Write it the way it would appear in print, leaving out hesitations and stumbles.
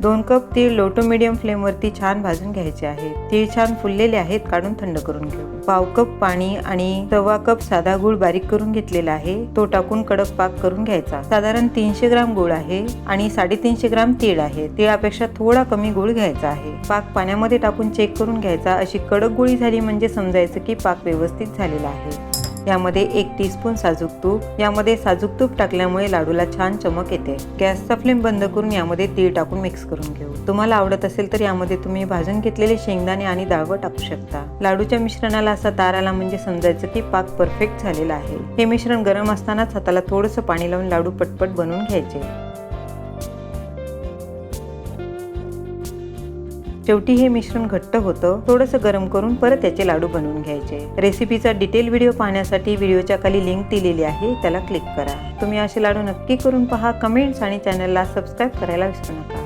2 cup तीळ low to medium फ्लेमवरती छान भाजून घ्यायचे आहेत। तीळ छान फुललेले आहेत, काढून थंड करून घेऊ। पाव कप पाणी आणि सव्वा कप साधा गूळ बारीक करून घेतलेला आहे, तो टाकून कडक पाक करून घ्यायचा। साधारण 300 ग्राम गूळ आहे आणि 350 ग्राम तीळ आहे। तिळापेक्षा थोडा कमी गूळ घ्यायचा आहे। पाक पाण्यामध्ये टाकून चेक करून घ्यायचा। अशी कडक गोळी झाली म्हणजे समजायचं की पाक व्यवस्थित झालेला आहे। यामध्ये 1 टीस्पून साजूक तूप, यामध्ये साजूक तूप टाकल्यामुळे लाडूला छान चमक येते। गॅसचा फ्लेम बंद करून यामध्ये तीळ टाकून मिक्स करून घेऊ। तुम्हाला आवडत असेल तर यामध्ये तुम्ही भाजून घेतलेले शेंगदाणे आणि डाळवं टाकू शकता। लाडूच्या मिश्रणाला असा तार आला म्हणजे समजायचं की पाक परफेक्ट झालेला आहे। हे मिश्रण गरम असतानाच हाताला थोडंसं पाणी लावून लाडू पटपट बनवून घ्यायचे। शेवटी हे मिश्रण घट्ट होतं, थोडंसं गरम करून परत याचे लाडू बनवून घ्यायचे। रेसिपीचा डिटेल व्हिडिओ पाहण्यासाठी व्हिडिओच्या खाली लिंक दिलेली आहे, त्याला क्लिक करा। तुम्ही असे लाडू नक्की करून पहा। कमेंट्स आणि चॅनलला सबस्क्राईब करायला विसरू नका।